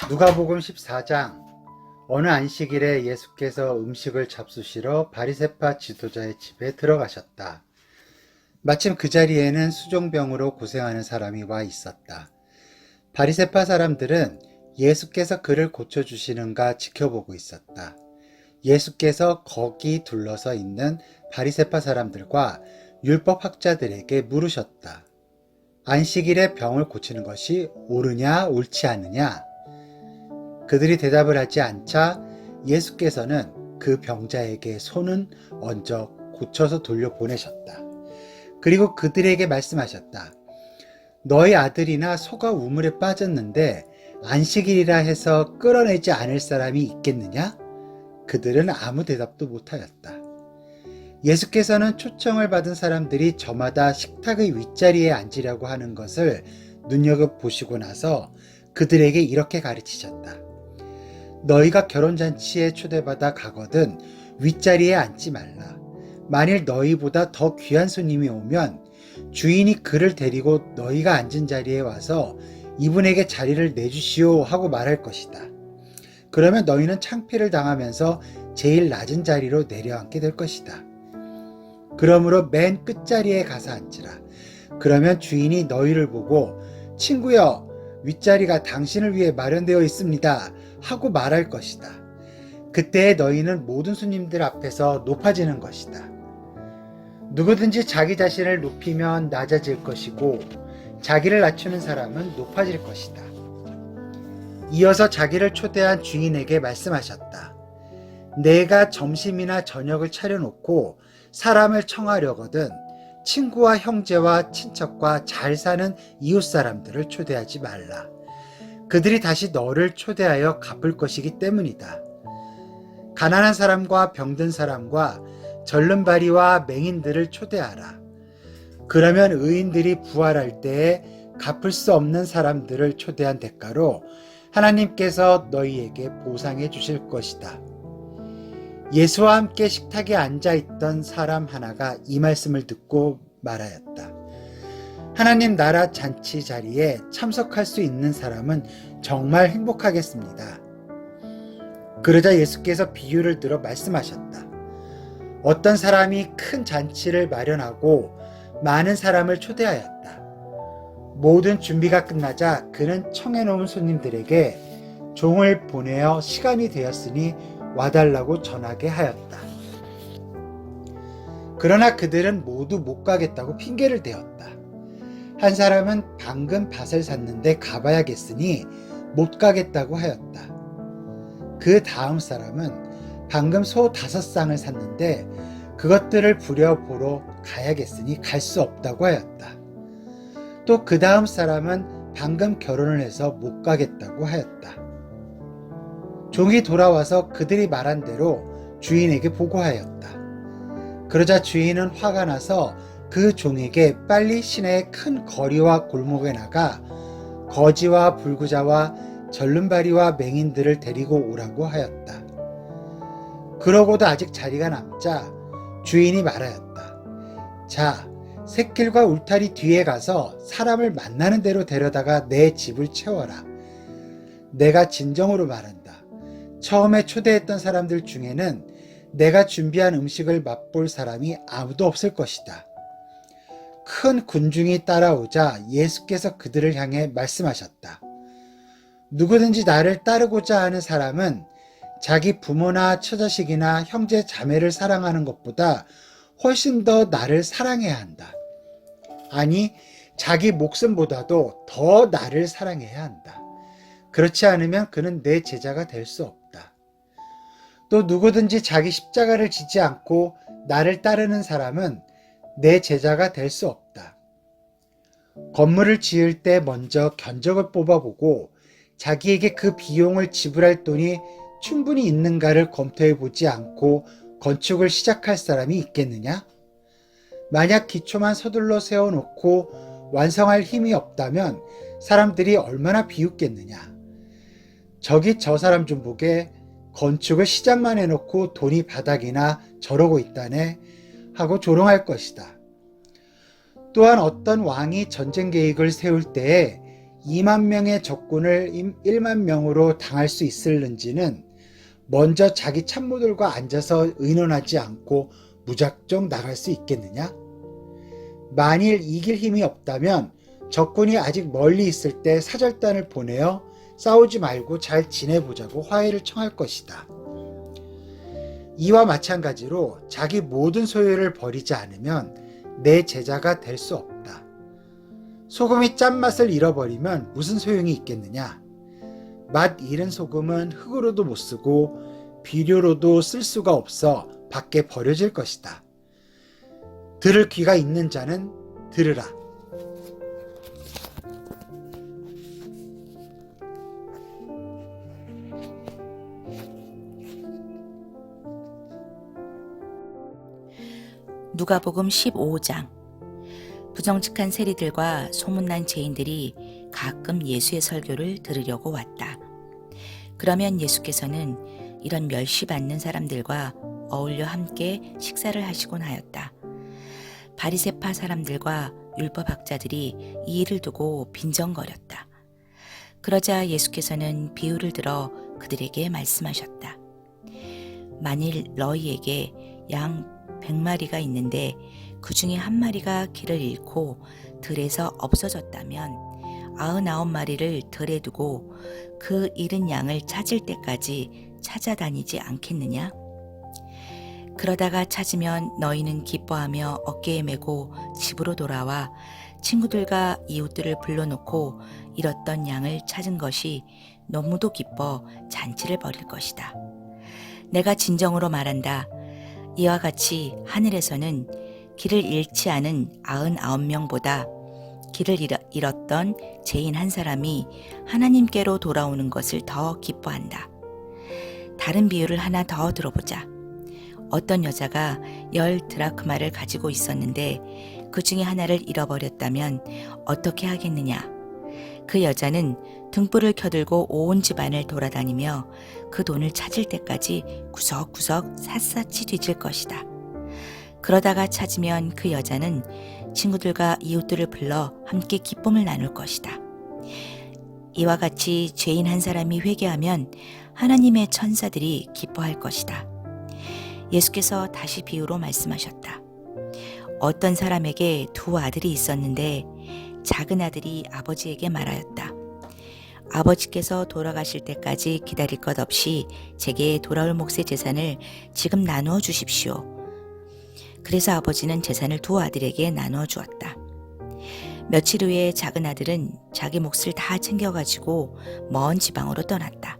누가복음 14장. 어느 안식일에 예수께서 음식을 잡수시러 바리새파 지도자의 집에 들어가셨다. 마침 그 자리에는 수종병으로 고생하는 사람이 와 있었다. 바리새파 사람들은 예수께서 그를 고쳐주시는가 지켜보고 있었다. 예수께서 거기 둘러서 있는 바리새파 사람들과 율법학자들에게 물으셨다. 안식일에 병을 고치는 것이 옳으냐 옳지 않느냐? 그들이 대답을 하지 않자 예수께서는 그 병자에게 손은 얹어 고쳐서 돌려보내셨다. 그리고 그들에게 말씀하셨다. 너희 아들이나 소가 우물에 빠졌는데 안식일이라 해서 끌어내지 않을 사람이 있겠느냐? 그들은 아무 대답도 못하였다. 예수께서는 초청을 받은 사람들이 저마다 식탁의 윗자리에 앉으려고 하는 것을 눈여겨보시고 나서 그들에게 이렇게 가르치셨다. 너희가 결혼잔치에 초대받아 가거든 윗자리에 앉지 말라. 만일 너희보다 더 귀한 손님이 오면 주인이 그를 데리고 너희가 앉은 자리에 와서 이분에게 자리를 내주시오 하고 말할 것이다. 그러면 너희는 창피를 당하면서 제일 낮은 자리로 내려앉게 될 것이다. 그러므로 맨 끝자리에 가서 앉으라. 그러면 주인이 너희를 보고 친구여, 윗자리가 당신을 위해 마련되어 있습니다 하고 말할 것이다. 그때 너희는 모든 손님들 앞에서 높아지는 것이다. 누구든지 자기 자신을 높이면 낮아질 것이고 자기를 낮추는 사람은 높아질 것이다. 이어서 자기를 초대한 주인에게 말씀하셨다. 내가 점심이나 저녁을 차려놓고 사람을 청하려거든 친구와 형제와 친척과 잘 사는 이웃 사람들을 초대하지 말라. 그들이 다시 너를 초대하여 갚을 것이기 때문이다. 가난한 사람과 병든 사람과 절름발이와 맹인들을 초대하라. 그러면 의인들이 부활할 때에 갚을 수 없는 사람들을 초대한 대가로 하나님께서 너희에게 보상해 주실 것이다. 예수와 함께 식탁에 앉아있던 사람 하나가 이 말씀을 듣고 말하였다. 하나님 나라 잔치 자리에 참석할 수 있는 사람은 정말 행복하겠습니다. 그러자 예수께서 비유를 들어 말씀하셨다. 어떤 사람이 큰 잔치를 마련하고 많은 사람을 초대하였다. 모든 준비가 끝나자 그는 청해놓은 손님들에게 종을 보내어 시간이 되었으니 와달라고 전하게 하였다. 그러나 그들은 모두 못 가겠다고 핑계를 대었다. 한 사람은 방금 밭을 샀는데 가봐야겠으니 못 가겠다고 하였다. 그 다음 사람은 방금 소 5쌍을 샀는데 그것들을 부려보러 가야겠으니 갈 수 없다고 하였다. 또 그 다음 사람은 방금 결혼을 해서 못 가겠다고 하였다. 종이 돌아와서 그들이 말한 대로 주인에게 보고하였다. 그러자 주인은 화가 나서 그 종에게 빨리 시내의 큰 거리와 골목에 나가 거지와 불구자와 절름발이와 맹인들을 데리고 오라고 하였다. 그러고도 아직 자리가 남자 주인이 말하였다. 자, 샛길과 울타리 뒤에 가서 사람을 만나는 대로 데려다가 내 집을 채워라. 내가 진정으로 말한다. 처음에 초대했던 사람들 중에는 내가 준비한 음식을 맛볼 사람이 아무도 없을 것이다. 큰 군중이 따라오자 예수께서 그들을 향해 말씀하셨다. 누구든지 나를 따르고자 하는 사람은 자기 부모나 처자식이나 형제 자매를 사랑하는 것보다 훨씬 더 나를 사랑해야 한다. 아니, 자기 목숨보다도 더 나를 사랑해야 한다. 그렇지 않으면 그는 내 제자가 될 수 없다. 또 누구든지 자기 십자가를 지지 않고 나를 따르는 사람은 내 제자가 될 수 없다. 건물을 지을 때 먼저 견적을 뽑아보고 자기에게 그 비용을 지불할 돈이 충분히 있는가를 검토해보지 않고 건축을 시작할 사람이 있겠느냐? 만약 기초만 서둘러 세워놓고 완성할 힘이 없다면 사람들이 얼마나 비웃겠느냐? 저기 저 사람 좀 보게, 건축을 시작만 해놓고 돈이 바닥이나 저러고 있다네 하고 조롱할 것이다. 또한 어떤 왕이 전쟁 계획을 세울 때에 2만 명의 적군을 1만 명으로 당할 수 있을는지는 먼저 자기 참모들과 앉아서 의논하지 않고 무작정 나갈 수 있겠느냐? 만일 이길 힘이 없다면 적군이 아직 멀리 있을 때 사절단을 보내어 싸우지 말고 잘 지내보자고 화해를 청할 것이다. 이와 마찬가지로 자기 모든 소유를 버리지 않으면 내 제자가 될 수 없다. 소금이 짠맛을 잃어버리면 무슨 소용이 있겠느냐? 맛 잃은 소금은 흙으로도 못 쓰고 비료로도 쓸 수가 없어 밖에 버려질 것이다. 들을 귀가 있는 자는 들으라. 누가복음 15장. 부정직한 세리들과 소문난 죄인들이 가끔 예수의 설교를 들으려고 왔다. 그러면 예수께서는 이런 멸시받는 사람들과 어울려 함께 식사를 하시곤 하였다. 바리새파 사람들과 율법학자들이 이 일을 두고 빈정거렸다. 그러자 예수께서는 비유를 들어 그들에게 말씀하셨다. 만일 너희에게 양 100마리가 있는데 그 중에 한 마리가 길을 잃고 들에서 없어졌다면 99마리를 들에 두고 그 잃은 양을 찾을 때까지 찾아다니지 않겠느냐? 그러다가 찾으면 너희는 기뻐하며 어깨에 메고 집으로 돌아와 친구들과 이웃들을 불러놓고 잃었던 양을 찾은 것이 너무도 기뻐 잔치를 벌일 것이다. 내가 진정으로 말한다. 이와 같이 하늘에서는 길을 잃지 않은 99명보다 길을 잃었던 죄인 한 사람이 하나님께로 돌아오는 것을 더 기뻐한다. 다른 비유를 하나 더 들어보자. 어떤 여자가 10드라크마를 가지고 있었는데 그 중에 하나를 잃어버렸다면 어떻게 하겠느냐? 그 여자는 등불을 켜들고 온 집안을 돌아다니며 그 돈을 찾을 때까지 구석구석 샅샅이 뒤질 것이다. 그러다가 찾으면 그 여자는 친구들과 이웃들을 불러 함께 기쁨을 나눌 것이다. 이와 같이 죄인 한 사람이 회개하면 하나님의 천사들이 기뻐할 것이다. 예수께서 다시 비유로 말씀하셨다. 어떤 사람에게 2 아들이 있었는데 작은 아들이 아버지에게 말하였다. 아버지께서 돌아가실 때까지 기다릴 것 없이 제게 돌아올 몫의 재산을 지금 나누어 주십시오. 그래서 아버지는 재산을 2 아들에게 나누어 주었다. 며칠 후에 작은 아들은 자기 몫을 다 챙겨가지고 먼 지방으로 떠났다.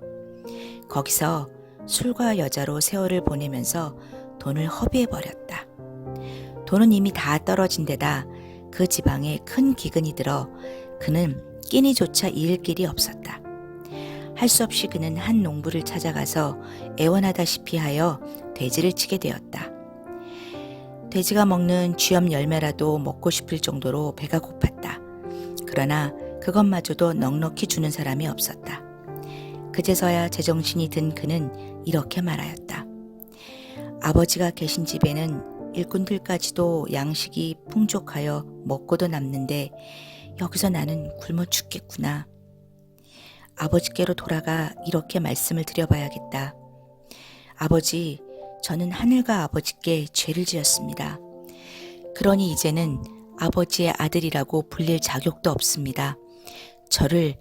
거기서 술과 여자로 세월을 보내면서 돈을 허비해버렸다. 돈은 이미 다 떨어진 데다 그 지방에 큰 기근이 들어 그는 끼니조차 이을 길이 없었다. 할 수 없이 그는 한 농부를 찾아가서 애원하다시피 하여 돼지를 치게 되었다. 돼지가 먹는 쥐염 열매라도 먹고 싶을 정도로 배가 고팠다. 그러나 그것마저도 넉넉히 주는 사람이 없었다. 그제서야 제정신이 든 그는 이렇게 말하였다. 아버지가 계신 집에는 일꾼들까지도 양식이 풍족하여 먹고도 남는데 여기서 나는 굶어 죽겠구나. 아버지께로 돌아가 이렇게 말씀을 드려봐야겠다. 아버지, 저는 하늘과 아버지께 죄를 지었습니다. 그러니 이제는 아버지의 아들이라고 불릴 자격도 없습니다. 저를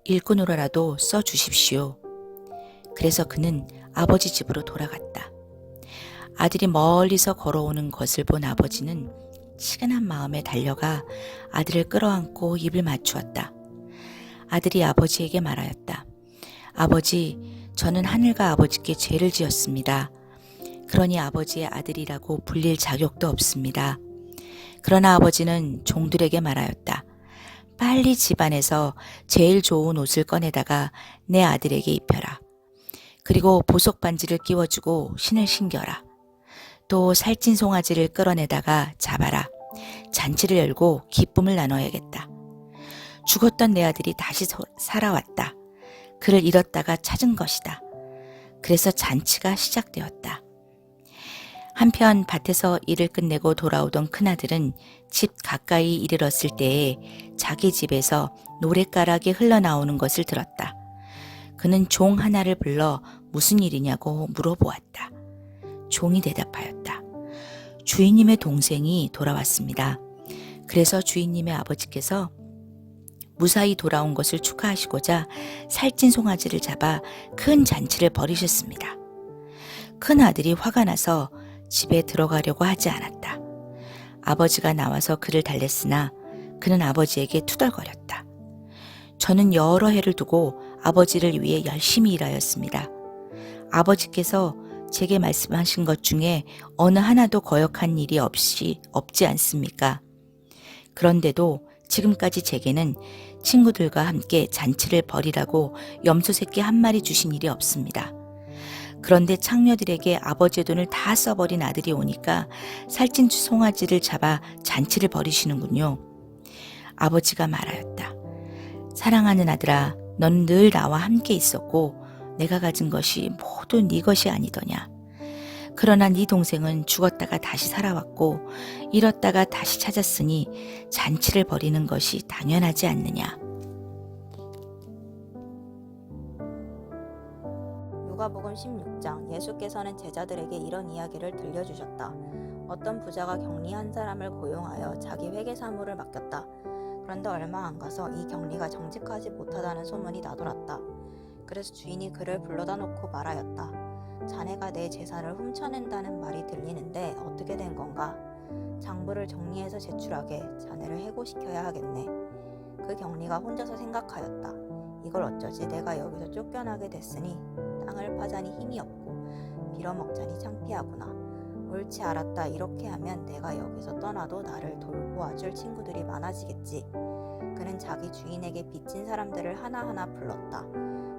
일꾼으로라도 써주십시오. 그래서 그는 아버지 집으로 돌아갔다. 아들이 멀리서 걸어오는 것을 본 아버지는 치근한 마음에 달려가 아들을 끌어안고 입을 맞추었다. 아들이 아버지에게 말하였다. 아버지, 저는 하늘과 아버지께 죄를 지었습니다. 그러니 아버지의 아들이라고 불릴 자격도 없습니다. 그러나 아버지는 종들에게 말하였다. 빨리 집안에서 제일 좋은 옷을 꺼내다가 내 아들에게 입혀라. 그리고 보석 반지를 끼워주고 신을 신겨라. 또 살찐 송아지를 끌어내다가 잡아라. 잔치를 열고 기쁨을 나눠야겠다. 죽었던 내 아들이 다시 살아왔다. 그를 잃었다가 찾은 것이다. 그래서 잔치가 시작되었다. 한편 밭에서 일을 끝내고 돌아오던 큰아들은 집 가까이 이르렀을 때에 자기 집에서 노랫가락이 흘러나오는 것을 들었다. 그는 종 하나를 불러 무슨 일이냐고 물어보았다. 종이 대답하였다. 주인님의 동생이 돌아왔습니다. 그래서 주인님의 아버지께서 무사히 돌아온 것을 축하하시고자 살찐 송아지를 잡아 큰 잔치를 벌이셨습니다. 큰 아들이 화가 나서 집에 들어가려고 하지 않았다. 아버지가 나와서 그를 달랬으나 그는 아버지에게 투덜거렸다. 저는 여러 해를 두고 아버지를 위해 열심히 일하였습니다. 아버지께서 제게 말씀하신 것 중에 어느 하나도 거역한 일이 없지 않습니까? 그런데도 지금까지 제게는 친구들과 함께 잔치를 벌이라고 염소 새끼 한 마리 주신 일이 없습니다. 그런데 창녀들에게 아버지의 돈을 다 써버린 아들이 오니까 살찐 송아지를 잡아 잔치를 벌이시는군요. 아버지가 말하였다. 사랑하는 아들아, 넌 늘 나와 함께 있었고 내가 가진 것이 모두 네 것이 아니더냐. 그러나 네 동생은 죽었다가 다시 살아왔고 잃었다가 다시 찾았으니 잔치를 벌이는 것이 당연하지 않느냐. 누가복음 16장. 예수께서는 제자들에게 이런 이야기를 들려주셨다. 어떤 부자가 격리 한 사람을 고용하여 자기 회계 사무를 맡겼다. 그런데 얼마 안 가서 이 격리가 정직하지 못하다는 소문이 나돌았다. 그래서 주인이 그를 불러다 놓고 말하였다. 자네가 내 재산을 훔쳐낸다는 말이 들리는데 어떻게 된 건가? 장부를 정리해서 제출하게 자네를 해고시켜야 하겠네. 그 격리가 혼자서 생각하였다. 이걸 어쩌지? 내가 여기서 쫓겨나게 됐으니 땅을 파자니 힘이 없고 빌어먹자니 창피하구나. 옳지 알았다. 이렇게 하면 내가 여기서 떠나도 나를 돌보아줄 친구들이 많아지겠지. 그는 자기 주인에게 빚진 사람들을 하나하나 불렀다.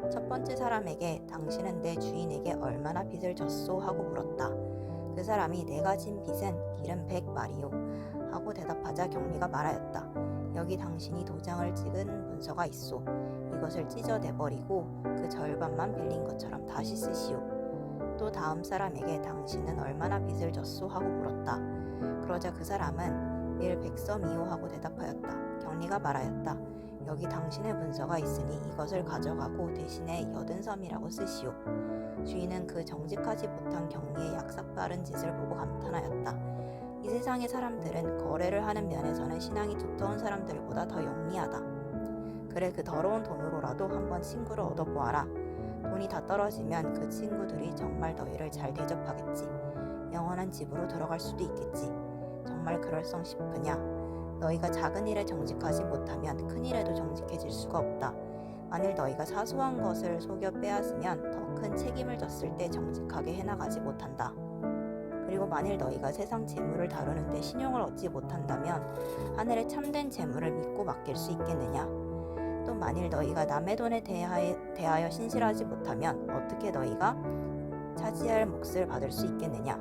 첫 번째 사람에게 당신은 내 주인에게 얼마나 빚을 졌소? 하고 물었다. 그 사람이 내가 진 빚은 기름 100마리요 하고 대답하자 격리가 말하였다. 여기 당신이 도장을 찍은 문서가 있소. 이것을 찢어내버리고 그 절반만 빌린 것처럼 다시 쓰시오. 또 다음 사람에게 당신은 얼마나 빚을 졌소? 하고 물었다. 그러자 그 사람은 밀 100섬이요 하고 대답하였다. 격리가 말하였다. 여기 당신의 문서가 있으니 이것을 가져가고 대신에 80섬이라고 쓰시오. 주인은 그 정직하지 못한 격리의 약삭빠른 짓을 보고 감탄하였다. 이 세상의 사람들은 거래를 하는 면에서는 신앙이 두터운 사람들보다 더 영리하다. 그래, 그 더러운 돈으로라도 한번 친구를 얻어보아라. 돈이 다 떨어지면 그 친구들이 정말 너희를 잘 대접하겠지. 영원한 집으로 들어갈 수도 있겠지. 정말 그럴성 싶으냐? 너희가 작은 일에 정직하지 못하면 큰 일에도 정직해질 수가 없다. 만일 너희가 사소한 것을 속여 빼앗으면 더 큰 책임을 졌을 때 정직하게 해나가지 못한다. 그리고 만일 너희가 세상 재물을 다루는데 신용을 얻지 못한다면 하늘의 참된 재물을 믿고 맡길 수 있겠느냐? 또 만일 너희가 남의 돈에 대하여 신실하지 못하면 어떻게 너희가 차지할 몫을 받을 수 있겠느냐?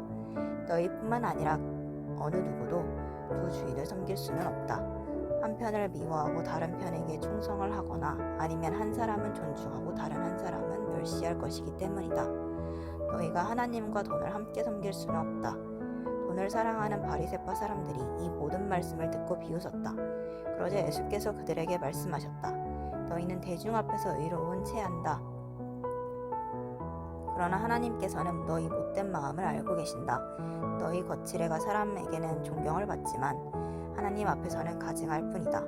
너희뿐만 아니라 어느 누구도 두 주인을 섬길 수는 없다. 한 편을 미워하고 다른 편에게 충성을 하거나 아니면 한 사람은 존중하고 다른 한 사람은 멸시할 것이기 때문이다. 너희가 하나님과 돈을 함께 섬길 수는 없다. 돈을 사랑하는 바리새파 사람들이 이 모든 말씀을 듣고 비웃었다. 그러자 예수께서 그들에게 말씀하셨다. 너희는 대중 앞에서 의로운 채 한다. 그러나 하나님께서는 너희 못된 마음을 알고 계신다. 너희 거칠애가 사람에게는 존경을 받지만 하나님 앞에서는 가증할 뿐이다.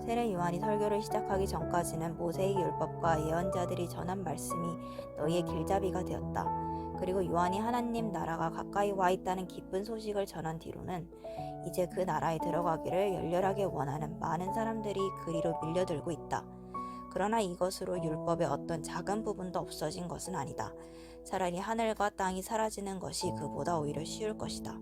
세례 요한이 설교를 시작하기 전까지는 모세의 율법과 예언자들이 전한 말씀이 너희의 길잡이가 되었다. 그리고 요한이 하나님 나라가 가까이 와 있다는 기쁜 소식을 전한 뒤로는 이제 그 나라에 들어가기를 열렬하게 원하는 많은 사람들이 그리로 밀려들고 있다. 그러나 이것으로 율법의 어떤 작은 부분도 없어진 것은 아니다. 차라리 하늘과 땅이 사라지는 것이 그보다 오히려 쉬울 것이다.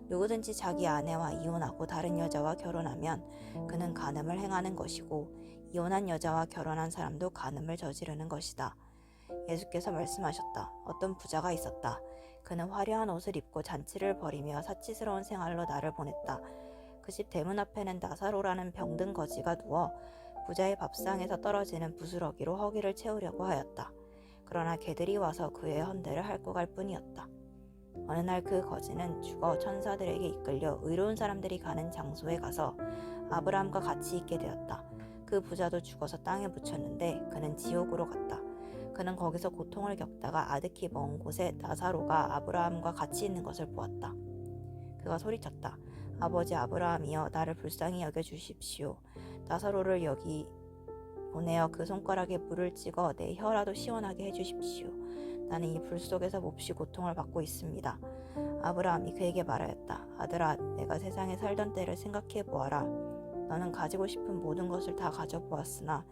누구든지 자기 아내와 이혼하고 다른 여자와 결혼하면 그는 간음을 행하는 것이고 이혼한 여자와 결혼한 사람도 간음을 저지르는 것이다. 예수께서 말씀하셨다. 어떤 부자가 있었다. 그는 화려한 옷을 입고 잔치를 벌이며 사치스러운 생활로 날을 보냈다. 그 집 대문 앞에는 나사로라는 병든 거지가 누워 부자의 밥상에서 떨어지는 부스러기로 허기를 채우려고 하였다. 그러나 개들이 와서 그의 헌대를 핥고 갈 뿐이었다. 어느 날 그 거지는 죽어 천사들에게 이끌려 의로운 사람들이 가는 장소에 가서 아브라함과 같이 있게 되었다. 그 부자도 죽어서 땅에 묻혔는데 그는 지옥으로 갔다. 그는 거기서 고통을 겪다가 아득히 먼 곳에 나사로가 아브라함과 같이 있는 것을 보았다. 그가 소리쳤다. 아버지 아브라함이여, 나를 불쌍히 여겨주십시오. 나사로를 여기 보내어 그 손가락에 물을 찍어 내 혀라도 시원하게 해주십시오. 나는 이 불 속에서 몹시 고통을 받고 있습니다. 아브라함이 그에게 말하였다. 아들아, 내가 세상에 살던 때를 생각해 보아라. 너는 가지고 싶은 모든 것을 다 가져보았으나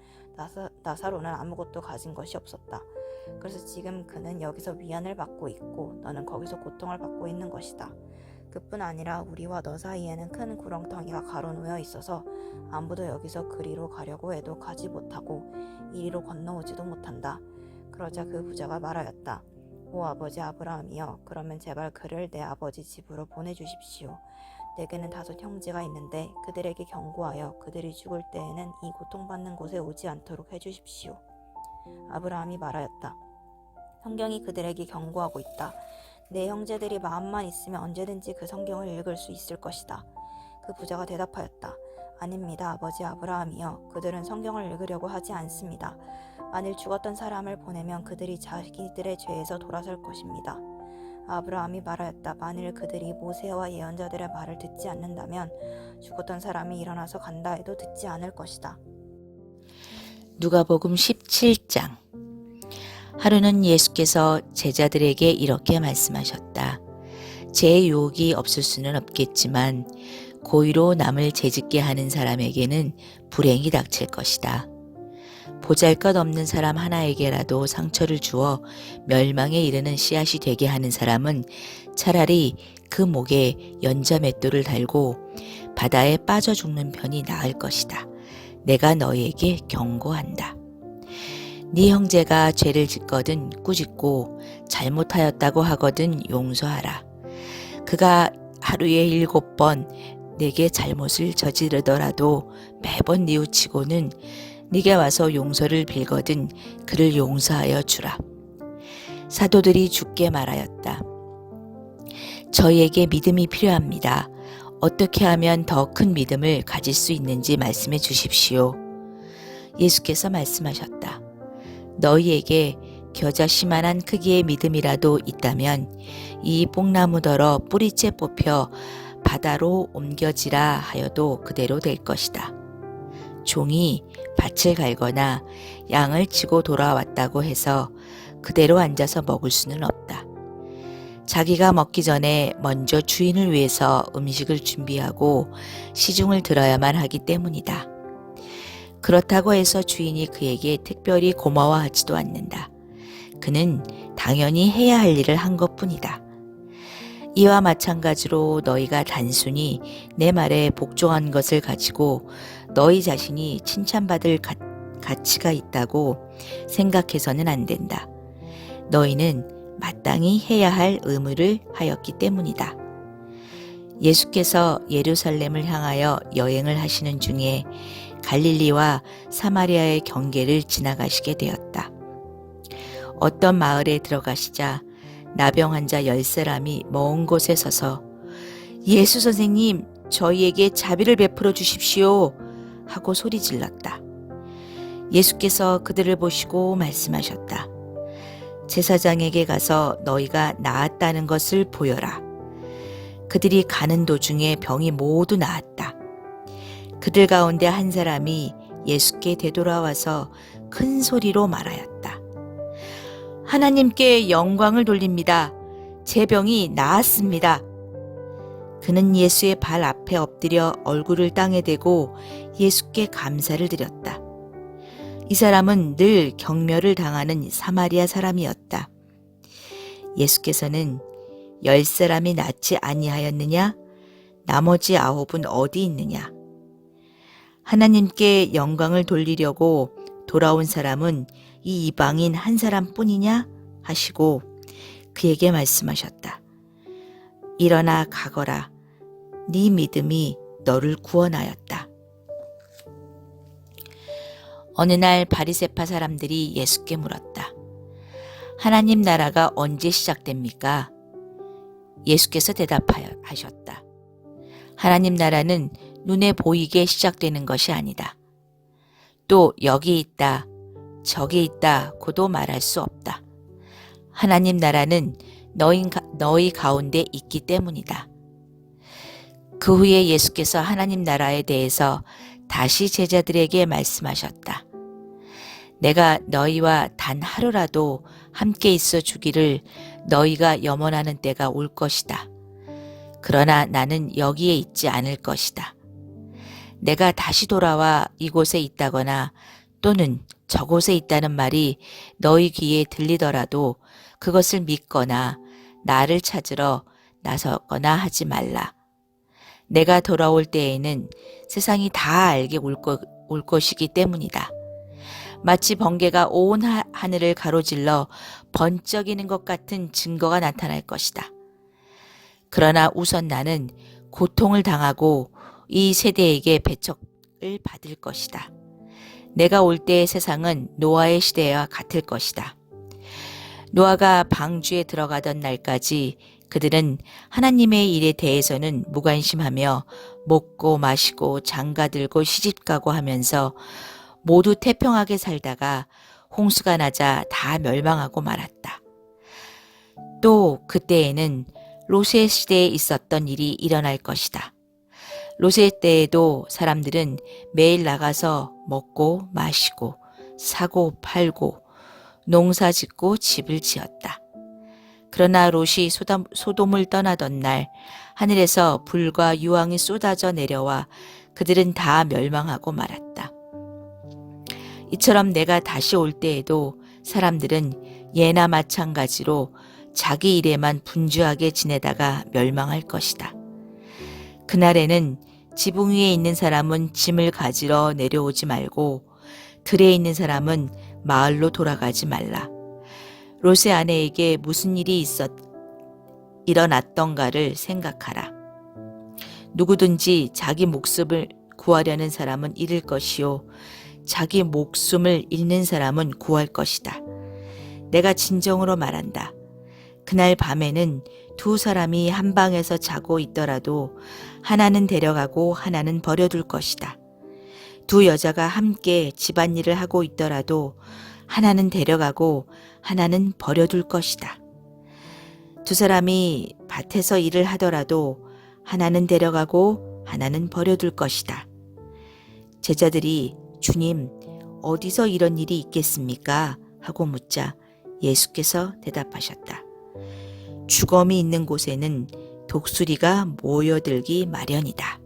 나사로는 아무것도 가진 것이 없었다. 그래서 지금 그는 여기서 위안을 받고 있고 너는 거기서 고통을 받고 있는 것이다. 그뿐 아니라 우리와 너 사이에는 큰 구렁텅이가 가로놓여 있어서 아무도 여기서 그리로 가려고 해도 가지 못하고 이리로 건너오지도 못한다. 그러자 그 부자가 말하였다. 오 아버지 아브라함이여, 그러면 제발 그를 내 아버지 집으로 보내주십시오. 내게는 5 형제가 있는데 그들에게 경고하여 그들이 죽을 때에는 이 고통받는 곳에 오지 않도록 해주십시오. 아브라함이 말하였다. 성경이 그들에게 경고하고 있다. 내 형제들이 마음만 있으면 언제든지 그 성경을 읽을 수 있을 것이다. 그 부자가 대답하였다. 아닙니다, 아버지 아브라함이여. 그들은 성경을 읽으려고 하지 않습니다. 만일 죽었던 사람을 보내면 그들이 자기들의 죄에서 돌아설 것입니다. 아브라함이 말하였다. 만일 그들이 모세와 예언자들의 말을 듣지 않는다면 죽었던 사람이 일어나서 간다 해도 듣지 않을 것이다. 누가복음 17장. 하루는 예수께서 제자들에게 이렇게 말씀하셨다. 제 유혹이 없을 수는 없겠지만 고의로 남을 죄짓게 하는 사람에게는 불행이 닥칠 것이다. 보잘것없는 사람 하나에게라도 상처를 주어 멸망에 이르는 씨앗이 되게 하는 사람은 차라리 그 목에 연자맷돌을 달고 바다에 빠져 죽는 편이 나을 것이다. 내가 너희에게 경고한다. 네 형제가 죄를 짓거든 꾸짖고 잘못하였다고 하거든 용서하라. 그가 하루에 7번 내게 잘못을 저지르더라도 매번 뉘우치고는 네게 와서 용서를 빌거든 그를 용서하여 주라. 사도들이 주께 말하였다. 저희에게 믿음이 필요합니다. 어떻게 하면 더 큰 믿음을 가질 수 있는지 말씀해 주십시오. 예수께서 말씀하셨다. 너희에게 겨자씨만한 크기의 믿음이라도 있다면 이 뽕나무더러 뿌리째 뽑혀 바다로 옮겨지라 하여도 그대로 될 것이다. 종이 밭을 갈거나 양을 치고 돌아왔다고 해서 그대로 앉아서 먹을 수는 없다. 자기가 먹기 전에 먼저 주인을 위해서 음식을 준비하고 시중을 들어야만 하기 때문이다. 그렇다고 해서 주인이 그에게 특별히 고마워하지도 않는다. 그는 당연히 해야 할 일을 한 것뿐이다. 이와 마찬가지로 너희가 단순히 내 말에 복종한 것을 가지고 너희 자신이 칭찬받을 가치가 있다고 생각해서는 안 된다. 너희는 마땅히 해야 할 의무를 하였기 때문이다. 예수께서 예루살렘을 향하여 여행을 하시는 중에 갈릴리와 사마리아의 경계를 지나가시게 되었다. 어떤 마을에 들어가시자 나병 환자 10사람이 먼 곳에 서서 예수 선생님, 저희에게 자비를 베풀어 주십시오 하고 소리 질렀다. 예수께서 그들을 보시고 말씀하셨다. 제사장에게 가서 너희가 나았다는 것을 보여라. 그들이 가는 도중에 병이 모두 나았다. 그들 가운데 한 사람이 예수께 되돌아와서 큰 소리로 말하였다. 하나님께 영광을 돌립니다. 제 병이 나았습니다. 그는 예수의 발 앞에 엎드려 얼굴을 땅에 대고 예수께 감사를 드렸다. 이 사람은 늘 경멸을 당하는 사마리아 사람이었다. 예수께서는 10사람이 낫지 아니하였느냐? 나머지 9은 어디 있느냐? 하나님께 영광을 돌리려고 돌아온 사람은 이 이방인 한 사람뿐이냐? 하시고 그에게 말씀하셨다. 일어나 가거라. 네 믿음이 너를 구원하였다. 어느 날 바리새파 사람들이 예수께 물었다. 하나님 나라가 언제 시작됩니까? 예수께서 대답하셨다. 하나님 나라는 눈에 보이게 시작되는 것이 아니다. 또 여기 있다, 저기 있다고도 말할 수 없다. 하나님 나라는 너희 가운데 있기 때문이다. 그 후에 예수께서 하나님 나라에 대해서 다시 제자들에게 말씀하셨다. 내가 너희와 단 하루라도 함께 있어 주기를 너희가 염원하는 때가 올 것이다. 그러나 나는 여기에 있지 않을 것이다. 내가 다시 돌아와 이곳에 있다거나 또는 저곳에 있다는 말이 너희 귀에 들리더라도 그것을 믿거나 나를 찾으러 나서거나 하지 말라. 내가 돌아올 때에는 세상이 다 알게 올 것이기 때문이다. 마치 번개가 온 하늘을 가로질러 번쩍이는 것 같은 증거가 나타날 것이다. 그러나 우선 나는 고통을 당하고 이 세대에게 배척을 받을 것이다. 내가 올 때의 세상은 노아의 시대와 같을 것이다. 노아가 방주에 들어가던 날까지 그들은 하나님의 일에 대해서는 무관심하며 먹고 마시고 장가들고 시집가고 하면서 모두 태평하게 살다가 홍수가 나자 다 멸망하고 말았다. 또 그때에는 롯의 시대에 있었던 일이 일어날 것이다. 롯의 때에도 사람들은 매일 나가서 먹고 마시고 사고 팔고 농사 짓고 집을 지었다. 그러나 롯이 소돔을 떠나던 날 하늘에서 불과 유황이 쏟아져 내려와 그들은 다 멸망하고 말았다. 이처럼 내가 다시 올 때에도 사람들은 예나 마찬가지로 자기 일에만 분주하게 지내다가 멸망할 것이다. 그날에는 지붕 위에 있는 사람은 짐을 가지러 내려오지 말고 들에 있는 사람은 마을로 돌아가지 말라. 롯의 아내에게 무슨 일이 일어났던가를 생각하라. 누구든지 자기 목숨을 구하려는 사람은 잃을 것이요 자기 목숨을 잃는 사람은 구할 것이다. 내가 진정으로 말한다. 그날 밤에는 두 사람이 한 방에서 자고 있더라도 하나는 데려가고 하나는 버려둘 것이다. 두 여자가 함께 집안일을 하고 있더라도 하나는 데려가고 하나는 버려둘 것이다. 두 사람이 밭에서 일을 하더라도 하나는 데려가고 하나는 버려둘 것이다. 제자들이 주님, 어디서 이런 일이 있겠습니까? 하고 묻자 예수께서 대답하셨다. 주검이 있는 곳에는 독수리가 모여들기 마련이다.